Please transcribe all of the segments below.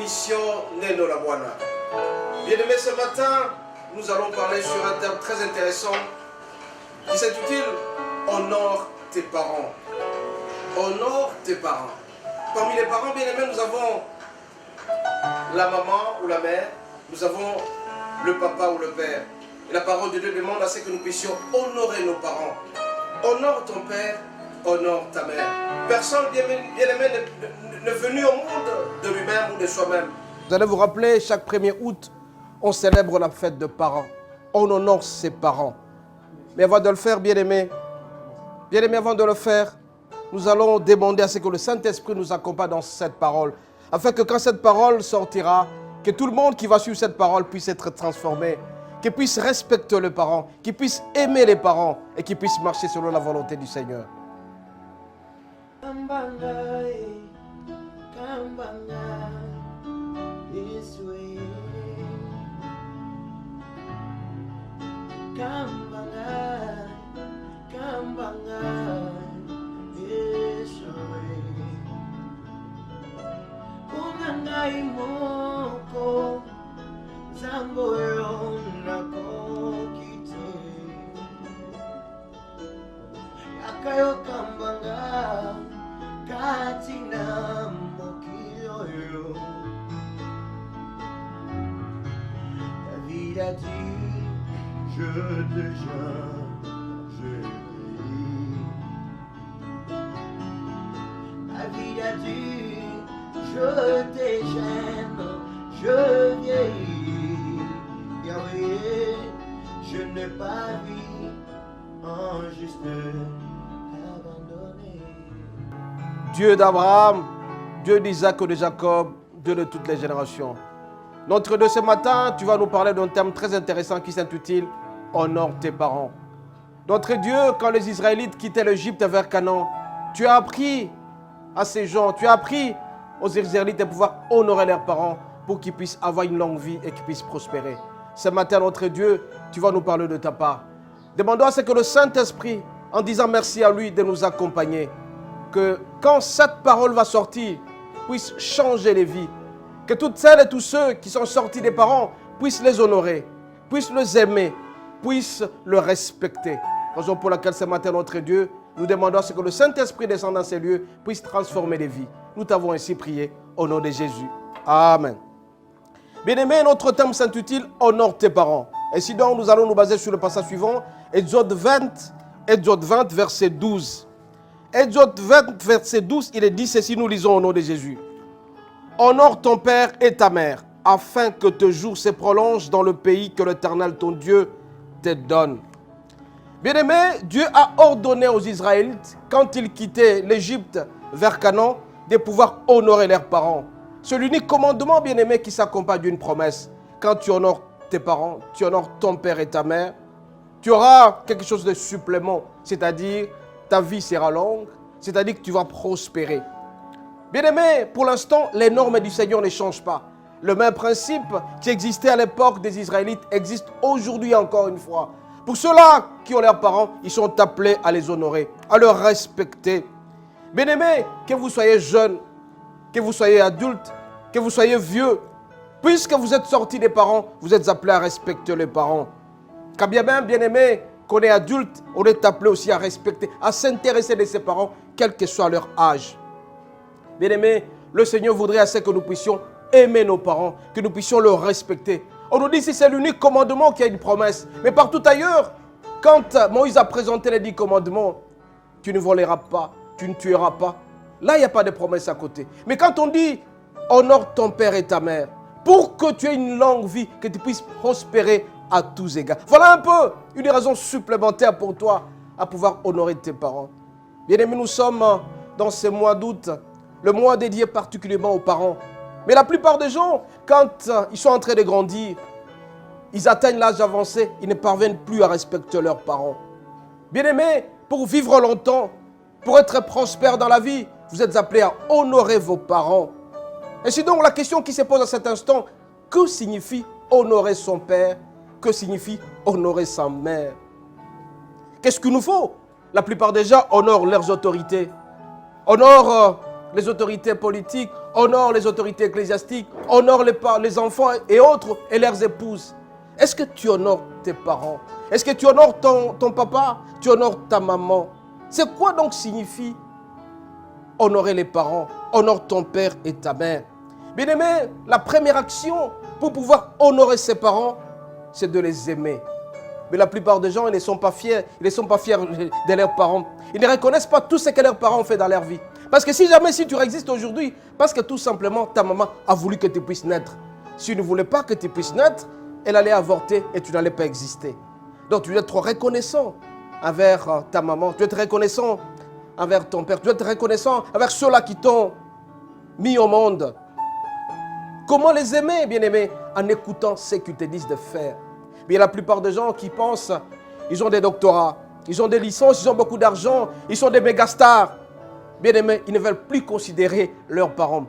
émission Neno la Bwana. Bien-aimés, ce matin, nous allons parler sur un thème très intéressant qui s'intitule Honore tes parents. Honore tes parents. Parmi les parents, bien-aimés, nous avons la maman ou la mère, nous avons le papa ou le père. Et la parole de Dieu demande à ce que nous puissions honorer nos parents. Honore ton père, honore ta mère. Personne, bien-aimé, n'est venu au monde de lui-même ou de soi-même. Vous allez vous rappeler, chaque 1er août, on célèbre la fête de parents. On honore ses parents. Mais avant de le faire, bien-aimé, avant de le faire, nous allons demander à ce que le Saint-Esprit nous accompagne dans cette parole. Afin que quand cette parole sortira, que tout le monde qui va suivre cette parole puisse être transformé, qu'il puisse respecter les parents, qu'il puisse aimer les parents et qu'il puisse marcher selon la volonté du Seigneur. David a dit, je te gêne, je prie. David a dit, je te gêne, je vieillis. Yahweh, je n'ai pas vu un juste abandonné. Dieu d'Abraham, Dieu d'Isaac et de Jacob, Dieu de toutes les générations. Notre de ce matin, tu vas nous parler d'un thème très intéressant qui s'intitule « Honore tes parents ». Notre Dieu, quand les Israélites quittaient l'Égypte vers Canaan, tu as appris à ces gens, tu as appris aux Israélites de pouvoir honorer leurs parents pour qu'ils puissent avoir une longue vie et qu'ils puissent prospérer. Ce matin, notre Dieu, tu vas nous parler de ta part. Demandons à ce que le Saint-Esprit, en disant merci à lui de nous accompagner, que quand cette parole va sortir, puisse changer les vies. Que toutes celles et tous ceux qui sont sortis des parents puissent les honorer, puissent les aimer, puissent le respecter. Raison pour laquelle ce matin, notre Dieu, nous demandons à ce que le Saint-Esprit descende dans ces lieux, puisse transformer les vies. Nous t'avons ainsi prié au nom de Jésus. Amen. Bien-aimés, notre thème s'intitule « Honore tes parents ». Et si donc nous allons nous baser sur le passage suivant, Exode 20, verset 12. Exode 20, verset 12, il est dit ceci, nous lisons au nom de Jésus. Honore ton père et ta mère, afin que tes jours se prolongent dans le pays que l'Éternel, ton Dieu, te donne. Bien-aimé, Dieu a ordonné aux Israélites, quand ils quittaient l'Égypte vers Canaan, de pouvoir honorer leurs parents. C'est l'unique commandement, bien-aimé, qui s'accompagne d'une promesse. Quand tu honores tes parents, tu honores ton père et ta mère, tu auras quelque chose de supplément, c'est-à-dire ta vie sera longue, c'est-à-dire que tu vas prospérer. Bien-aimé, pour l'instant, les normes du Seigneur ne changent pas. Le même principe qui existait à l'époque des Israélites existe aujourd'hui encore une fois. Pour ceux-là qui ont leurs parents, ils sont appelés à les honorer, à les respecter. Bien-aimé, que vous soyez jeune, que vous soyez adulte, que vous soyez vieux, puisque vous êtes sortis des parents, vous êtes appelés à respecter les parents. Quand bien même, bien-aimé, qu'on est adulte, on est appelé aussi à respecter, à s'intéresser de ses parents, quel que soit leur âge. Bien-aimé, le Seigneur voudrait assez que nous puissions aimer nos parents, que nous puissions les respecter. On nous dit que c'est l'unique commandement qui a une promesse. Mais partout ailleurs, quand Moïse a présenté les 10 commandements, tu ne voleras pas, tu ne tueras pas, là il n'y a pas de promesse à côté. Mais quand on dit honore ton père et ta mère, pour que tu aies une longue vie, que tu puisses prospérer à tous égards. Voilà un peu une raison supplémentaire pour toi à pouvoir honorer tes parents. Bien-aimés, nous sommes dans ce mois d'août, le mois dédié particulièrement aux parents. Mais la plupart des gens, quand ils sont en train de grandir, ils atteignent l'âge avancé, ils ne parviennent plus à respecter leurs parents. Bien-aimés, pour vivre longtemps, pour être prospère dans la vie, vous êtes appelés à honorer vos parents. Et c'est donc la question qui se pose à cet instant, que signifie honorer son père? Que signifie honorer sa mère? Qu'est-ce qu'il nous faut? La plupart des gens honorent leurs autorités, honorent les autorités politiques, honore les autorités ecclésiastiques, honore les enfants et autres et leurs épouses. Est-ce que tu honores tes parents? Est-ce que tu honores ton papa? Tu honores ta maman? C'est quoi donc signifie honorer les parents? Honore ton père et ta mère. Bien-aimé, la première action pour pouvoir honorer ses parents, c'est de les aimer. Mais la plupart des gens, ils ne sont pas fiers. Ils ne sont pas fiers de leurs parents. Ils ne reconnaissent pas tout ce que leurs parents ont fait dans leur vie. Parce que si tu existes aujourd'hui, parce que tout simplement ta maman a voulu que tu puisses naître. Si elle ne voulait pas que tu puisses naître, elle allait avorter et tu n'allais pas exister. Donc tu dois être reconnaissant envers ta maman. Tu dois être reconnaissant envers ton père. Tu dois être reconnaissant envers ceux-là qui t'ont mis au monde. Comment les aimer, bien-aimés? En écoutant ce qu'ils te disent de faire. Mais la plupart des gens qui pensent, ils ont des doctorats, ils ont des licences, ils ont beaucoup d'argent, ils sont des mégastars. Bien-aimés, ils ne veulent plus considérer leurs parents.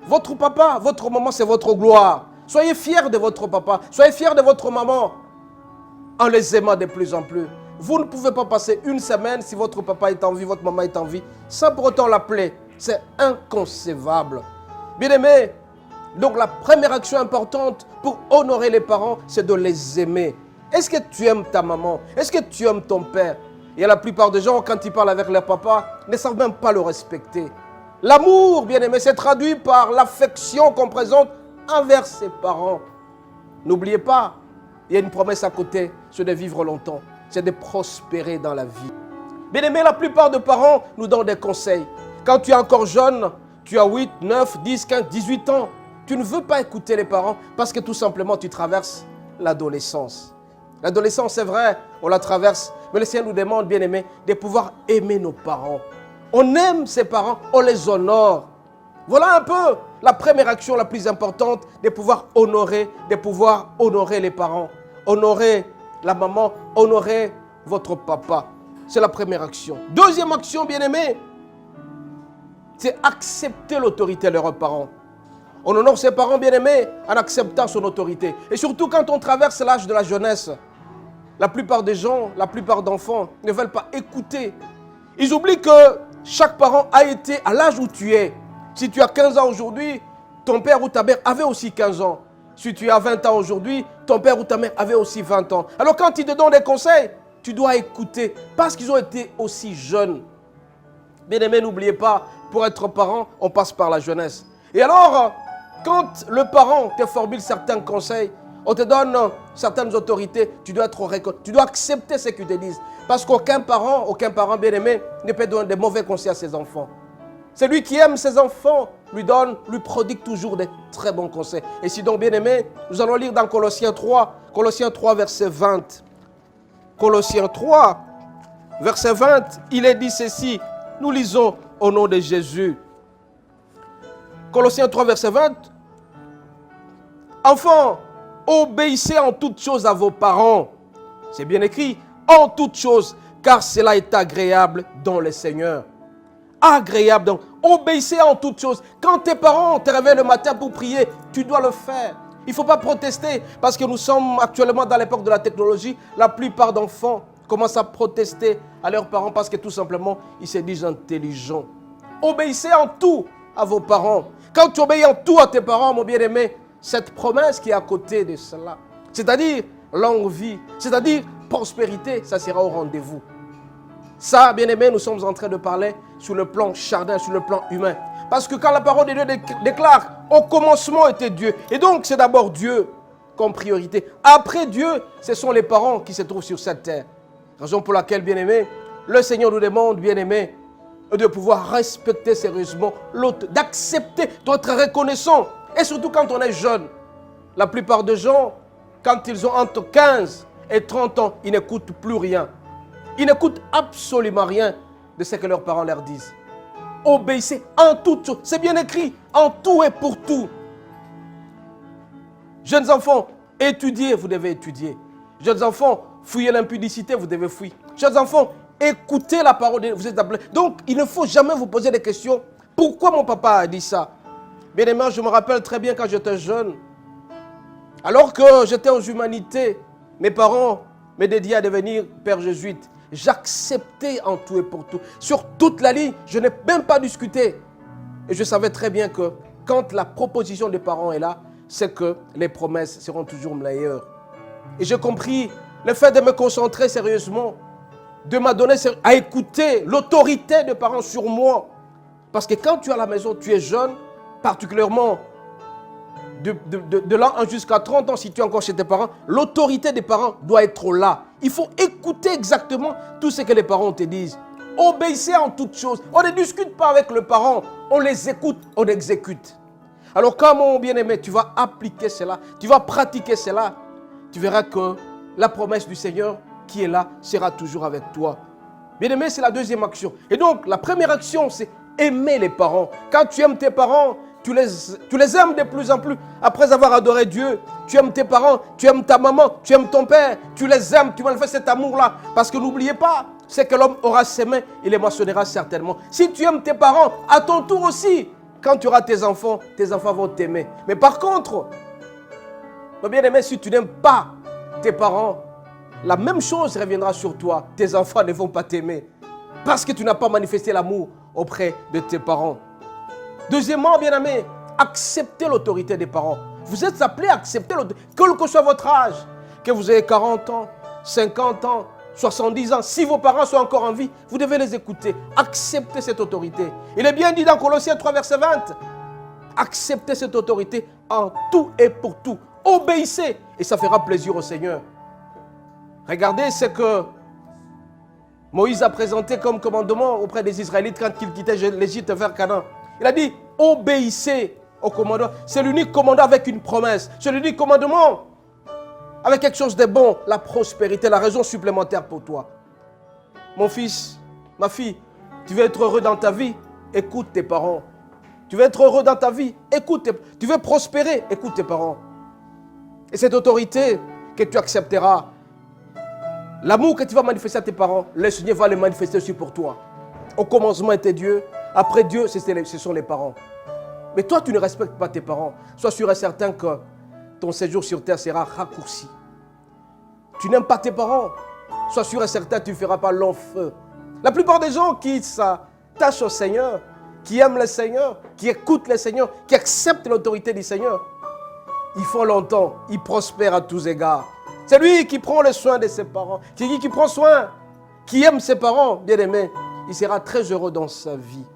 Votre papa, votre maman, c'est votre gloire. Soyez fiers de votre papa, soyez fiers de votre maman, en les aimant de plus en plus. Vous ne pouvez pas passer une semaine si votre papa est en vie, votre maman est en vie, sans pour autant l'appeler. C'est inconcevable. Bien-aimés, donc la première action importante pour honorer les parents, c'est de les aimer. Est-ce que tu aimes ta maman? Est-ce que tu aimes ton père? Et la plupart des gens, quand ils parlent avec leur papa, ne savent même pas le respecter. L'amour, bien-aimé, c'est traduit par l'affection qu'on présente envers ses parents. N'oubliez pas, il y a une promesse à côté, c'est de vivre longtemps, c'est de prospérer dans la vie. Bien-aimé, la plupart des parents nous donnent des conseils. Quand tu es encore jeune, tu as 8, 9, 10, 15, 18 ans, tu ne veux pas écouter les parents parce que tout simplement tu traverses l'adolescence. L'adolescence, c'est vrai, on la traverse, mais le Seigneur nous demande, bien aimé, de pouvoir aimer nos parents. On aime ses parents, on les honore. Voilà un peu la première action la plus importante, de pouvoir honorer les parents. Honorer la maman, honorer votre papa. C'est la première action. Deuxième action, bien aimé, c'est accepter l'autorité de leurs parents. On honore ses parents bien-aimés en acceptant son autorité. Et surtout quand on traverse l'âge de la jeunesse, la plupart des gens, la plupart d'enfants ne veulent pas écouter. Ils oublient que chaque parent a été à l'âge où tu es. Si tu as 15 ans aujourd'hui, ton père ou ta mère avait aussi 15 ans. Si tu as 20 ans aujourd'hui, ton père ou ta mère avait aussi 20 ans. Alors quand ils te donnent des conseils, tu dois écouter parce qu'ils ont été aussi jeunes. Bien-aimés, n'oubliez pas, pour être parent, on passe par la jeunesse. Et alors, quand le parent te formule certains conseils, on te donne certaines autorités, tu dois accepter ce qu'ils te disent. Parce qu'aucun parent bien-aimé ne peut donner de mauvais conseils à ses enfants. Celui qui aime ses enfants lui prodigue toujours de très bons conseils. Et si donc, bien-aimé, nous allons lire dans Colossiens 3, verset 20. Colossiens 3, verset 20, il est dit ceci. Nous lisons au nom de Jésus. Colossiens 3, verset 20. Enfants, obéissez en toutes choses à vos parents. C'est bien écrit, en toutes choses, car cela est agréable dans le Seigneur. Agréable donc. Obéissez en toutes choses. Quand tes parents te réveillent le matin pour prier, tu dois le faire. Il ne faut pas protester parce que nous sommes actuellement dans l'époque de la technologie. La plupart d'enfants commencent à protester à leurs parents parce que tout simplement, ils se disent intelligents. Obéissez en tout à vos parents. Quand tu obéis en tout à tes parents, mon bien-aimé, cette promesse qui est à côté de cela, c'est-à-dire longue vie, c'est-à-dire prospérité, ça sera au rendez-vous. Ça, bien-aimé, nous sommes en train de parler sur le plan charnel, sur le plan humain. Parce que quand la parole de Dieu déclare, au commencement était Dieu. Et donc, c'est d'abord Dieu comme priorité. Après Dieu, ce sont les parents qui se trouvent sur cette terre. Raison pour laquelle, bien-aimé, le Seigneur nous demande, bien-aimé, de pouvoir respecter sérieusement l'autre, d'accepter, d'être reconnaissant. Et surtout quand on est jeune. La plupart des gens, quand ils ont entre 15 et 30 ans, ils n'écoutent plus rien. Ils n'écoutent absolument rien de ce que leurs parents leur disent. Obéissez en toutes choses. C'est bien écrit, en tout et pour tout. Jeunes enfants, étudiez, vous devez étudier. Jeunes enfants, fouillez l'impudicité, vous devez fuir. Jeunes enfants, écoutez la parole de Dieu, vous êtes appelés. Donc, il ne faut jamais vous poser des questions. Pourquoi mon papa a dit ça? Bien aimé, je me rappelle très bien quand j'étais jeune. Alors que j'étais aux humanités, mes parents me dédiaient à devenir père jésuite. J'acceptais en tout et pour tout. Sur toute la ligne, je n'ai même pas discuté. Et je savais très bien que quand la proposition des parents est là, c'est que les promesses seront toujours meilleures. Et j'ai compris le fait de me concentrer sérieusement, de m'adonner à écouter l'autorité des parents sur moi. Parce que quand tu es à la maison, tu es jeune, particulièrement de là jusqu'à 30 ans, si tu es encore chez tes parents, l'autorité des parents doit être là. Il faut écouter exactement tout ce que les parents te disent. Obéissez en toutes choses. On ne discute pas avec le parent, on les écoute, on exécute. Alors quand mon bien-aimé, tu vas appliquer cela, tu vas pratiquer cela, tu verras que la promesse du Seigneur qui est là sera toujours avec toi. Bien-aimé, c'est la deuxième action. Et donc, la première action, c'est aimer les parents. Quand tu aimes tes parents, tu les aimes de plus en plus. Après avoir adoré Dieu, tu aimes tes parents, tu aimes ta maman, tu aimes ton père, tu les aimes, tu manifestes cet amour-là. Parce que n'oubliez pas, c'est que l'homme aura ses mains, il les moissonnera certainement. Si tu aimes tes parents, à ton tour aussi, quand tu auras tes enfants vont t'aimer. Mais par contre, mon bien-aimé, si tu n'aimes pas tes parents, la même chose reviendra sur toi. Tes enfants ne vont pas t'aimer parce que tu n'as pas manifesté l'amour auprès de tes parents. Deuxièmement, bien-aimé, acceptez l'autorité des parents. Vous êtes appelés à accepter l'autorité, quel que soit votre âge, que vous ayez 40 ans, 50 ans, 70 ans. Si vos parents sont encore en vie, vous devez les écouter. Acceptez cette autorité. Il est bien dit dans Colossiens 3, verset 20. Acceptez cette autorité en tout et pour tout. Obéissez et ça fera plaisir au Seigneur. Regardez ce que Moïse a présenté comme commandement auprès des Israélites quand il quittait l'Égypte vers Canaan. Il a dit, obéissez au commandant. C'est l'unique commandant avec une promesse. C'est l'unique commandement avec quelque chose de bon, la prospérité, la raison supplémentaire pour toi. Mon fils, ma fille, tu veux être heureux dans ta vie, écoute tes parents. Tu veux être heureux dans ta vie, écoute tes parents. Tu veux prospérer, écoute tes parents. Et cette autorité que tu accepteras, l'amour que tu vas manifester à tes parents, le Seigneur va le manifester aussi pour toi. Au commencement était Dieu, après Dieu, ce sont les parents. Mais toi, tu ne respectes pas tes parents. Sois sûr et certain que ton séjour sur terre sera raccourci. Tu n'aimes pas tes parents. Sois sûr et certain que tu ne feras pas long feu. La plupart des gens qui s'attachent au Seigneur, qui aiment le Seigneur, qui écoutent le Seigneur, qui acceptent l'autorité du Seigneur, ils font longtemps, ils prospèrent à tous égards. C'est lui qui prend le soin de ses parents, qui prend soin, qui aime ses parents, bien aimé. Il sera très heureux dans sa vie.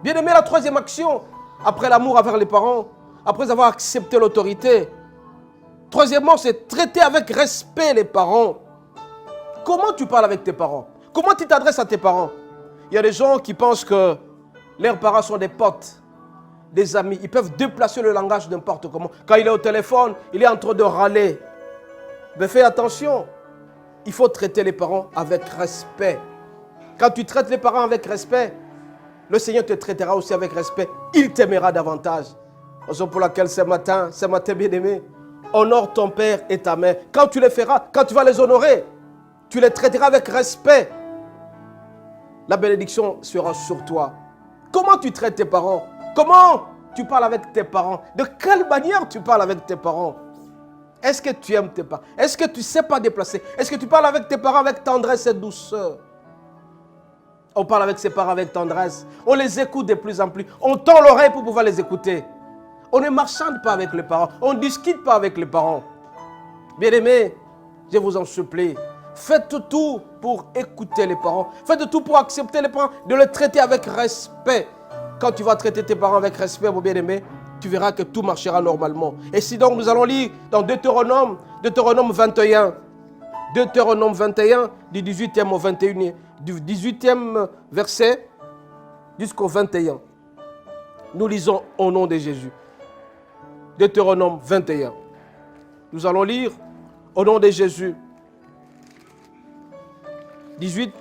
Bien aimé, la troisième action, après l'amour envers les parents, après avoir accepté l'autorité. Troisièmement, c'est traiter avec respect les parents. Comment tu parles avec tes parents? Comment tu t'adresses à tes parents? Il y a des gens qui pensent que leurs parents sont des potes, des amis. Ils peuvent déplacer le langage n'importe comment. Quand il est au téléphone, il est en train de râler. Mais fais attention. Il faut traiter les parents avec respect. Quand tu traites les parents avec respect, le Seigneur te traitera aussi avec respect. Il t'aimera davantage. Raison pour laquelle ce matin bien-aimé, honore ton père et ta mère. Quand tu les feras, quand tu vas les honorer, tu les traiteras avec respect. La bénédiction sera sur toi. Comment tu traites tes parents? Comment tu parles avec tes parents? De quelle manière tu parles avec tes parents? Est-ce que tu aimes tes parents? Est-ce que tu ne sais pas déplacer? Est-ce que tu parles avec tes parents avec tendresse et douceur? On parle avec ses parents avec tendresse. On les écoute de plus en plus. On tend l'oreille pour pouvoir les écouter. On ne marchande pas avec les parents. On ne discute pas avec les parents. Bien-aimés, je vous en supplie, faites tout pour écouter les parents. Faites tout pour accepter les parents, de les traiter avec respect. Quand tu vas traiter tes parents avec respect, mon bien-aimé, tu verras que tout marchera normalement. Et si donc nous allons lire dans Deutéronome 21, Deutéronome 21, du 18e au 21e, du 18e verset jusqu'au 21. Nous lisons au nom de Jésus. Deutéronome 21. Nous allons lire au nom de Jésus. 18.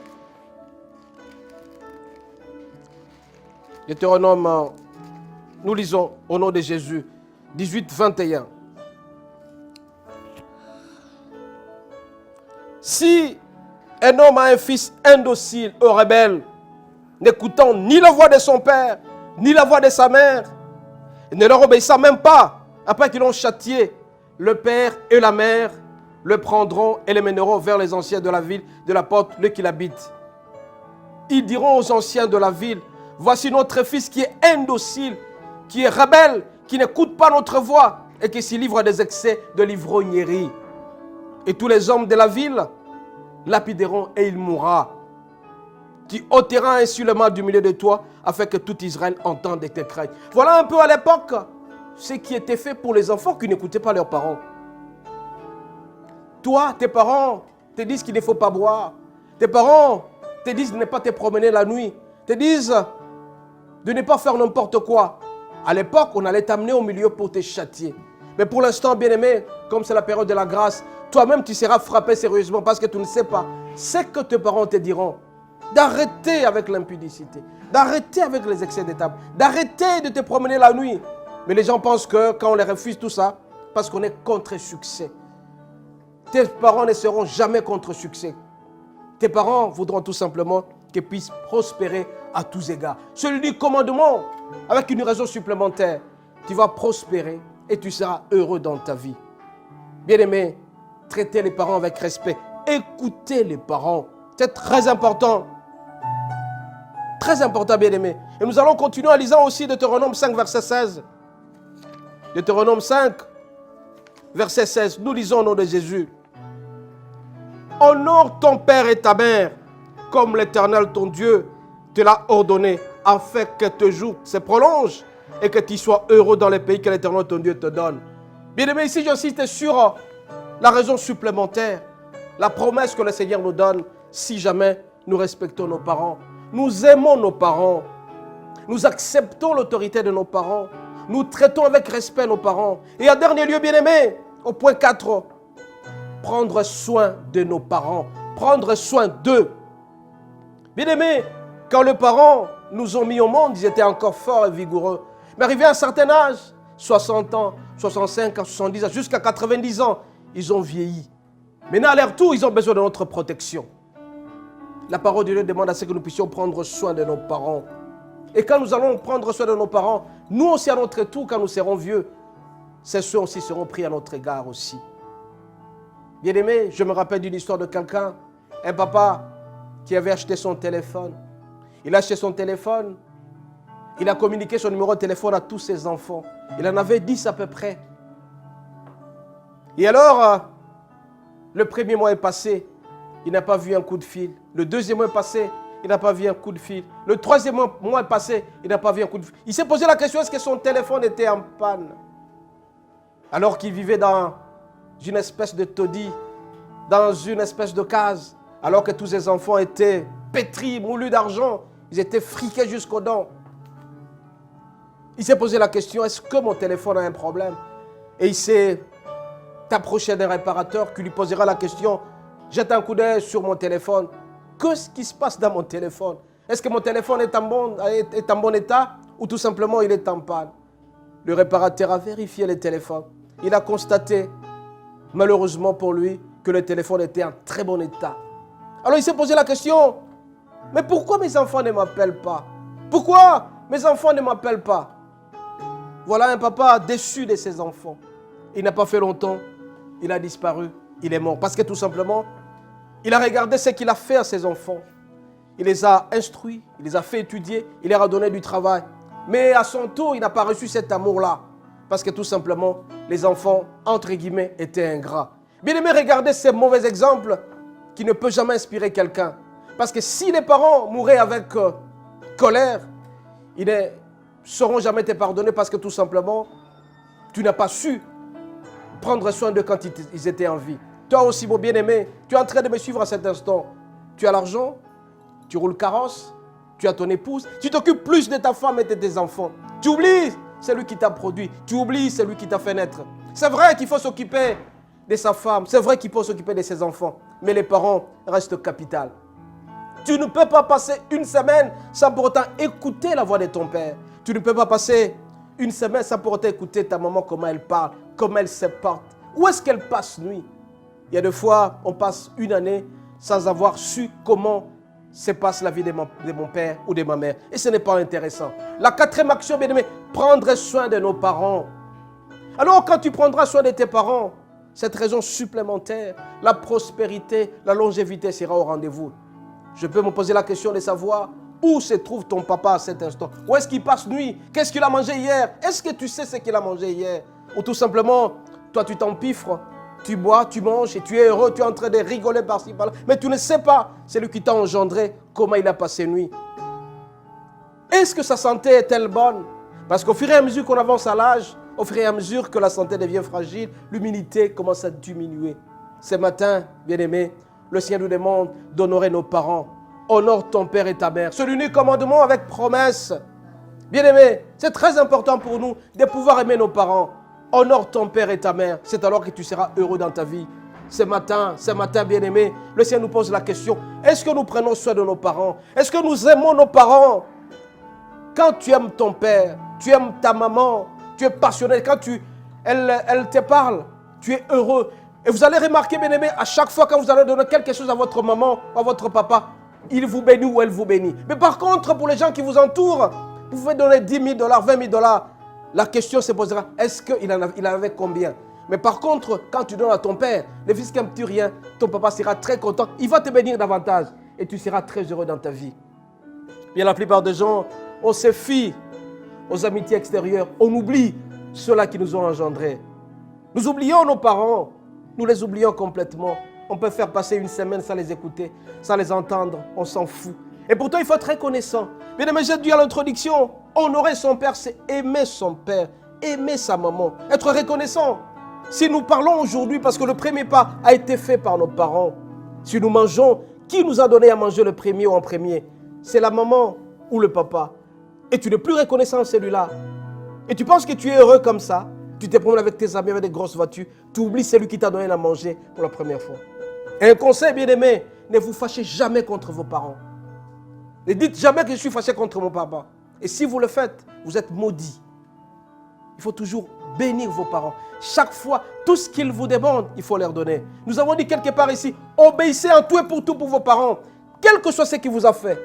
Deutéronome, nous lisons au nom de Jésus. 18, 21. Si un homme a un fils indocile ou rebelle, n'écoutant ni la voix de son père, ni la voix de sa mère, et ne leur obéissant même pas, après qu'ils l'ont châtié, le père et la mère le prendront et le mèneront vers les anciens de la ville, de la porte, là qu'il habite. Ils diront aux anciens de la ville, Voici notre fils qui est indocile, qui est rebelle, qui n'écoute pas notre voix et qui s'y livre à des excès de l'ivrognerie. Et tous les hommes de la ville lapideront et il mourra. Tu ôteras ainsi le mal du milieu de toi, afin que tout Israël entende et te craigne. Voilà un peu à l'époque ce qui était fait pour les enfants qui n'écoutaient pas leurs parents. Toi, tes parents te disent qu'il ne faut pas boire. Tes parents te disent de ne pas te promener la nuit. Te disent de ne pas faire n'importe quoi. À l'époque, on allait t'amener au milieu pour te châtier. Mais pour l'instant, bien-aimé, comme c'est la période de la grâce, toi-même tu seras frappé sérieusement parce que tu ne sais pas ce que tes parents te diront. D'arrêter avec l'impudicité, d'arrêter avec les excès de table, d'arrêter de te promener la nuit. Mais les gens pensent que quand on les refuse tout ça, parce qu'on est contre succès. Tes parents ne seront jamais contre succès. Tes parents voudront tout simplement qu'ils puissent prospérer à tous égards. Celui du commandement, avec une raison supplémentaire, tu vas prospérer et tu seras heureux dans ta vie. Bien-aimé, traitez les parents avec respect. Écoutez les parents. C'est très important. Très important, bien-aimé. Et nous allons continuer en lisant aussi Deutéronome 5, verset 16. Deutéronome 5, verset 16. Nous lisons au nom de Jésus. Honore ton père et ta mère, comme l'Éternel ton Dieu te l'a ordonné, afin que tes jours se prolongent et que tu sois heureux dans les pays que l'Éternel ton Dieu te donne. Bien-aimé, ici j'insiste sur la raison supplémentaire, la promesse que le Seigneur nous donne si jamais nous respectons nos parents. Nous aimons nos parents. Nous acceptons l'autorité de nos parents. Nous traitons avec respect nos parents. Et en dernier lieu, bien-aimé, au point 4, prendre soin de nos parents. Prendre soin d'eux. Bien-aimé, quand les parents nous ont mis au monde, ils étaient encore forts et vigoureux. Mais arrivé à un certain âge, 60 ans, 65 ans, 70 ans, jusqu'à 90 ans, ils ont vieilli. Maintenant, à leur tour, ils ont besoin de notre protection. La parole de Dieu demande à ce que nous puissions prendre soin de nos parents. Et quand nous allons prendre soin de nos parents, nous aussi à notre tour, quand nous serons vieux, ces soins aussi seront pris à notre égard aussi. Bien-aimé, je me rappelle d'une histoire de quelqu'un, un papa qui avait acheté son téléphone. Il a acheté son téléphone, il a communiqué son numéro de téléphone à tous ses enfants. Il en avait 10 à peu près. Et alors, le premier mois est passé, il n'a pas vu un coup de fil. Le deuxième mois est passé, il n'a pas vu un coup de fil. Le troisième mois est passé, il n'a pas vu un coup de fil. Il s'est posé la question, est-ce que son téléphone était en panne? Alors qu'il vivait dans une espèce de taudis, dans une espèce de case, alors que tous ses enfants étaient pétris, moulus d'argent, ils étaient friqués jusqu'aux dents. Il s'est posé la question, est-ce que mon téléphone a un problème? Et il s'est approché d'un réparateur qui lui posera la question, jette un coup d'œil sur mon téléphone. Qu'est-ce qui se passe dans mon téléphone? Est-ce que mon téléphone est en bon état ou tout simplement il est en panne? Le réparateur a vérifié le téléphone. Il a constaté, malheureusement pour lui, que le téléphone était en très bon état. Alors il s'est posé la question, mais pourquoi mes enfants ne m'appellent pas? Pourquoi mes enfants ne m'appellent pas? Voilà un papa déçu de ses enfants. Il n'a pas fait longtemps, il a disparu, il est mort. Parce que tout simplement, il a regardé ce qu'il a fait à ses enfants. Il les a instruits, il les a fait étudier, il leur a donné du travail. Mais à son tour, il n'a pas reçu cet amour-là. Parce que tout simplement, les enfants, entre guillemets, étaient ingrats. Bien aimé, regardez ces mauvais exemples qui ne peuvent jamais inspirer quelqu'un. Parce que si les parents mouraient avec colère, ils ne sauront jamais te pardonner parce que tout simplement, tu n'as pas su prendre soin d'eux quand ils étaient en vie. Toi aussi, mon bien-aimé, tu es en train de me suivre à cet instant. Tu as l'argent, tu roules carrosse, tu as ton épouse, tu t'occupes plus de ta femme et de tes enfants. Tu oublies celui qui t'a produit, tu oublies celui qui t'a fait naître. C'est vrai qu'il faut s'occuper de sa femme, c'est vrai qu'il faut s'occuper de ses enfants, mais les parents restent capital. Tu ne peux pas passer une semaine sans pour autant écouter la voix de ton père. Tu ne peux pas passer une semaine sans pour autant écouter ta maman, comment elle parle, comment elle se porte. Où est-ce qu'elle passe nuit? Il y a des fois, on passe une année sans avoir su comment se passe la vie de mon père ou de ma mère. Et ce n'est pas intéressant. La quatrième action, bien aimé, prendre soin de nos parents. Alors, quand tu prendras soin de tes parents, cette raison supplémentaire, la prospérité, la longévité sera au rendez-vous. Je peux me poser la question de savoir Où se trouve ton papa à cet instant? Où est-ce qu'il passe nuit? Qu'est-ce qu'il a mangé hier? Est-ce que tu sais ce qu'il a mangé hier? Ou tout simplement, toi tu t'empiffres, tu bois, tu manges et tu es heureux, tu es en train de rigoler par-ci par-là. Mais tu ne sais pas, c'est lui qui t'a engendré, comment il a passé nuit. Est-ce que sa santé est-elle bonne? Parce qu'au fur et à mesure qu'on avance à l'âge, au fur et à mesure que la santé devient fragile, l'humilité commence à diminuer. Ce matin, bien-aimé, le Seigneur nous demande d'honorer nos parents. Honore ton père et ta mère. C'est l'unique commandement avec promesse. Bien-aimé, c'est très important pour nous de pouvoir aimer nos parents. Honore ton père et ta mère. C'est alors que tu seras heureux dans ta vie. Ce matin, bien-aimé, le Seigneur nous pose la question. Est-ce que nous prenons soin de nos parents? Est-ce que nous aimons nos parents? Quand tu aimes ton père, tu aimes ta maman, tu es passionné. Quand elle te parle, tu es heureux. Et vous allez remarquer, bien-aimé, à chaque fois quand vous allez donner quelque chose à votre maman ou à votre papa, il vous bénit ou elle vous bénit. Mais par contre, pour les gens qui vous entourent, vous pouvez donner 10 000 $, 20 000 $. La question se posera, est-ce qu'il en avait combien? Mais par contre, quand tu donnes à ton père, le fils qui n'aime plus rien, ton papa sera très content. Il va te bénir davantage et tu seras très heureux dans ta vie. Bien, la plupart des gens, on se fie aux amitiés extérieures. On oublie ceux-là qui nous ont engendrés. Nous oublions nos parents. Nous les oublions complètement. On peut faire passer une semaine sans les écouter, sans les entendre. On s'en fout. Et pourtant, il faut être reconnaissant. Bien aimé, j'ai dit à l'introduction, honorer son père, c'est aimer son père, aimer sa maman, être reconnaissant. Si nous parlons aujourd'hui, parce que le premier pas a été fait par nos parents, si nous mangeons, qui nous a donné à manger le premier ou en premier? C'est la maman ou le papa. Et tu n'es plus reconnaissant celui-là. Et tu penses que tu es heureux comme ça. Tu te promènes avec tes amis, avec des grosses voitures. Tu oublies celui qui t'a donné à manger pour la première fois. Et un conseil, bien-aimé, ne vous fâchez jamais contre vos parents. Ne dites jamais que je suis fâché contre mon papa. Et si vous le faites, vous êtes maudit. Il faut toujours bénir vos parents. Chaque fois, tout ce qu'ils vous demandent, il faut leur donner. Nous avons dit quelque part ici, obéissez en tout et pour tout pour vos parents. Quel que soit ce qu'ils vous ont fait.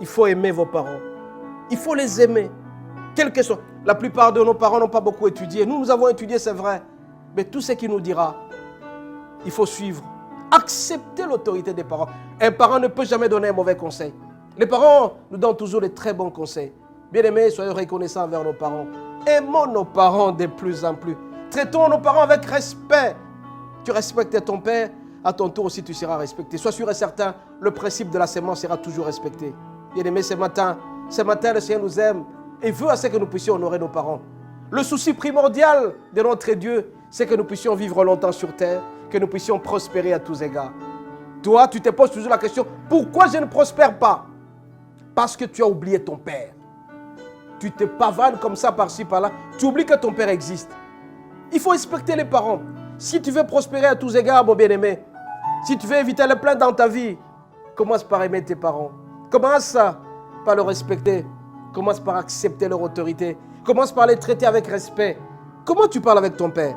Il faut aimer vos parents. Il faut les aimer. Quel que soit. La plupart de nos parents n'ont pas beaucoup étudié. Nous avons étudié, c'est vrai. Mais tout ce qu'il nous dira, il faut suivre. Accepter l'autorité des parents. Un parent ne peut jamais donner un mauvais conseil. Les parents nous donnent toujours de très bons conseils. Bien-aimés, soyons reconnaissants envers nos parents. Aimons nos parents de plus en plus. Traitons nos parents avec respect. Tu respectes ton père, à ton tour aussi tu seras respecté. Sois sûr et certain, le principe de la sémence sera toujours respecté. Bien-aimés, ce matin, le Seigneur nous aime et veut à ce que nous puissions honorer nos parents. Le souci primordial de notre Dieu, c'est que nous puissions vivre longtemps sur terre, que nous puissions prospérer à tous égards. Toi, tu te poses toujours la question, pourquoi je ne prospère pas? Parce que tu as oublié ton père. Tu te pavanes comme ça par-ci, par-là. Tu oublies que ton père existe. Il faut respecter les parents. Si tu veux prospérer à tous égards, mon bien-aimé, si tu veux éviter les plaintes dans ta vie, commence par aimer tes parents. Commence par le respecter. Commence par accepter leur autorité. Commence par les traiter avec respect. Comment tu parles avec ton père?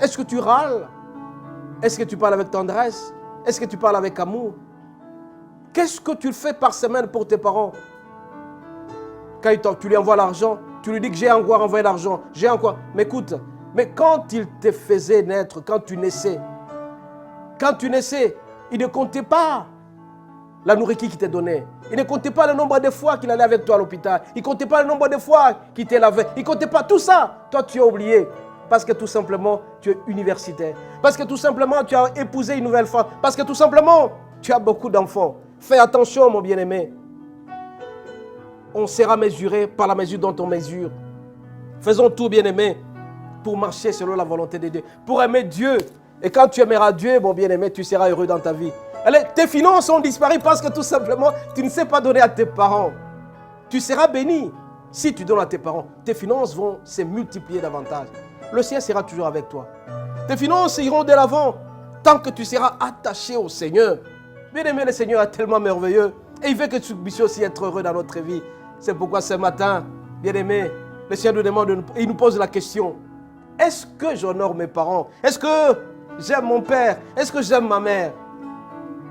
Est-ce que tu râles? Est-ce que tu parles avec tendresse? Est-ce que tu parles avec amour? Qu'est-ce que tu fais par semaine pour tes parents? Quand tu lui envoies l'argent, tu lui dis que j'ai encore envoyé l'argent. J'ai encore. Mais écoute, mais quand il te faisait naître, quand tu naissais, il ne comptait pas la nourriture qu'il t'a donnée. Il ne comptait pas le nombre de fois qu'il allait avec toi à l'hôpital. Il ne comptait pas le nombre de fois qu'il te lavait. Il ne comptait pas tout ça. Toi, tu as oublié. Parce que tout simplement, tu es universitaire. Parce que tout simplement, tu as épousé une nouvelle femme. Parce que tout simplement, tu as beaucoup d'enfants. Fais attention, mon bien-aimé. On sera mesuré par la mesure dont on mesure. Faisons tout, bien-aimé, pour marcher selon la volonté de Dieu. Pour aimer Dieu. Et quand tu aimeras Dieu, mon bien-aimé, tu seras heureux dans ta vie. Allez, tes finances ont disparu parce que tout simplement, tu ne sais pas donner à tes parents. Tu seras béni si tu donnes à tes parents. Tes finances vont se multiplier davantage. Le Seigneur sera toujours avec toi. Tes finances iront de l'avant tant que tu seras attaché au Seigneur. Bien-aimé, le Seigneur est tellement merveilleux. Et il veut que tu puisses aussi être heureux dans notre vie. C'est pourquoi ce matin, bien-aimé, le Seigneur nous demande, il nous pose la question. Est-ce que j'honore mes parents? Est-ce que j'aime mon père? Est-ce que j'aime ma mère?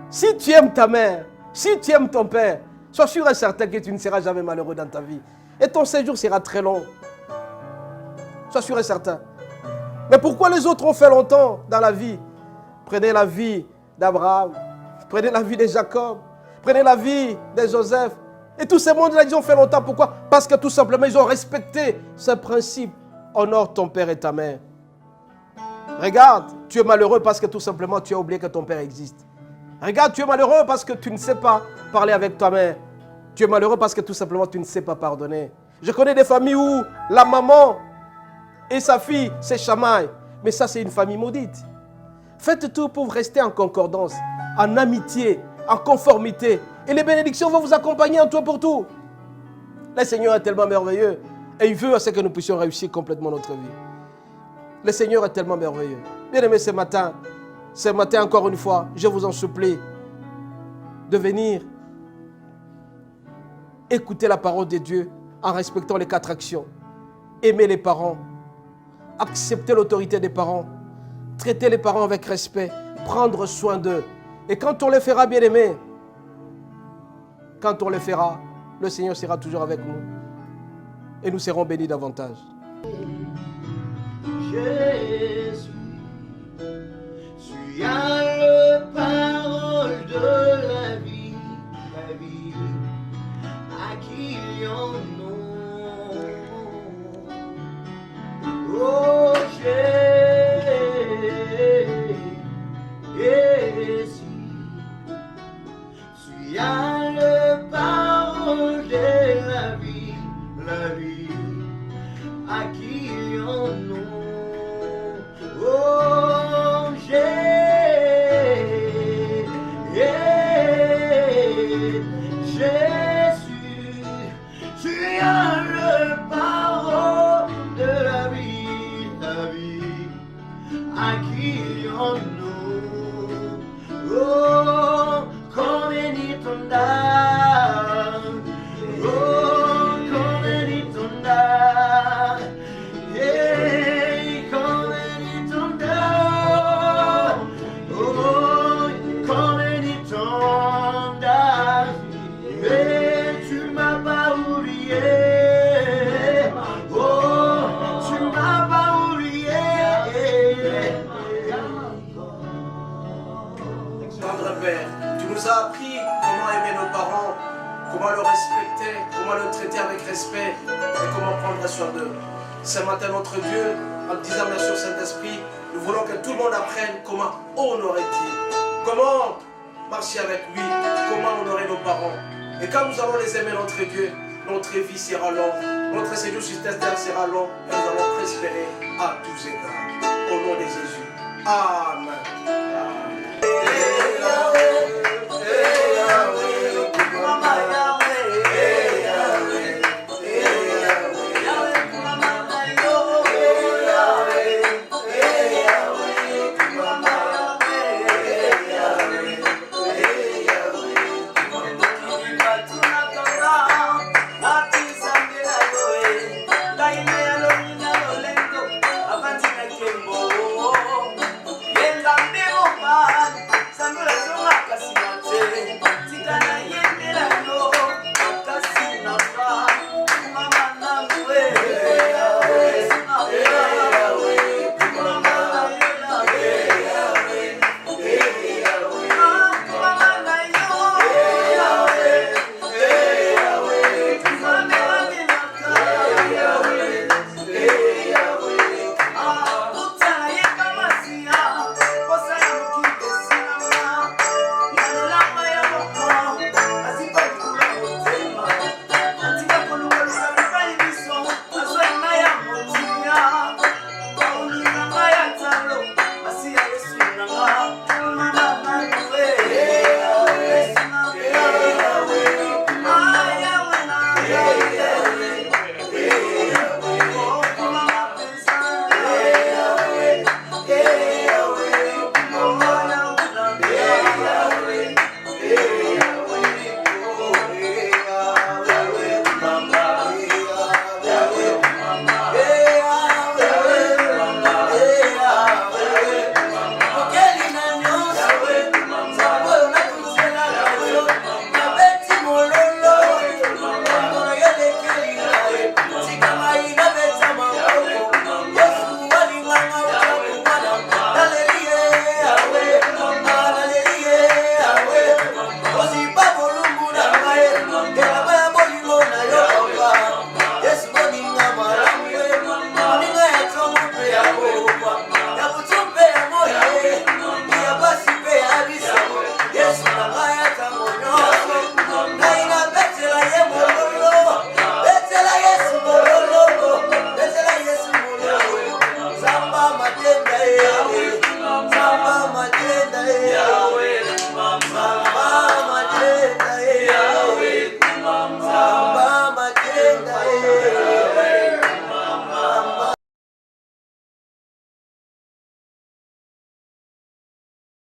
Si tu aimes ta mère, si tu aimes ton père, sois sûr et certain que tu ne seras jamais malheureux dans ta vie. Et ton séjour sera très long. Sois sûr et certain. Mais pourquoi les autres ont fait longtemps dans la vie? Prenez la vie d'Abraham. Prenez la vie de Jacob. Prenez la vie de Joseph. Et tous ces mondes-là, ils ont fait longtemps. Pourquoi? Parce que tout simplement, ils ont respecté ce principe. Honore ton père et ta mère. Regarde, tu es malheureux parce que tout simplement, tu as oublié que ton père existe. Regarde, tu es malheureux parce que tu ne sais pas parler avec ta mère. Tu es malheureux parce que tout simplement, tu ne sais pas pardonner. Je connais des familles où la maman et sa fille se chamaillent. Mais ça, c'est une famille maudite. Faites tout pour rester en concordance, en amitié, en conformité. Et les bénédictions vont vous accompagner en tout pour tout. Le Seigneur est tellement merveilleux. Et il veut à ce que nous puissions réussir complètement notre vie. Le Seigneur est tellement merveilleux. Bien-aimés, ce matin encore une fois, je vous en supplie de venir écouter la parole de Dieu en respectant les 4 actions. Aimer les parents, accepter l'autorité des parents, traiter les parents avec respect, prendre soin d'eux. Et quand on le fera, bien-aimés, quand on le fera, le Seigneur sera toujours avec nous. Et nous serons bénis davantage. Jésus, tu as le parole de la vie, à qui il en nom. Oh Jésus, tu as le parole de la vie, à qui il en nom. Oh Jésus, tu as le parole de la vie, à qui en nous. Oh, comme bénit ton âme, oh, comme bénit ton âme, hey, comme bénit ton âme, oh, comme bénit ton âme, et tu m'as pas oublié, oh, tu m'as pas oublié. Tendre Père, tu nous as appris comment aimer nos parents, comment le respecter, comment le traiter avec respect et comment prendre soin d'eux. Ce matin, notre Dieu, en disant merci au Saint-Esprit, nous voulons que tout le monde apprenne comment honorer Dieu, comment marcher avec lui, comment honorer nos parents. Et quand nous allons les aimer, notre Dieu, notre vie sera longue, notre séjour sur cette terre sera long et nous allons prospérer à tous égards. Au nom de Jésus. Amen.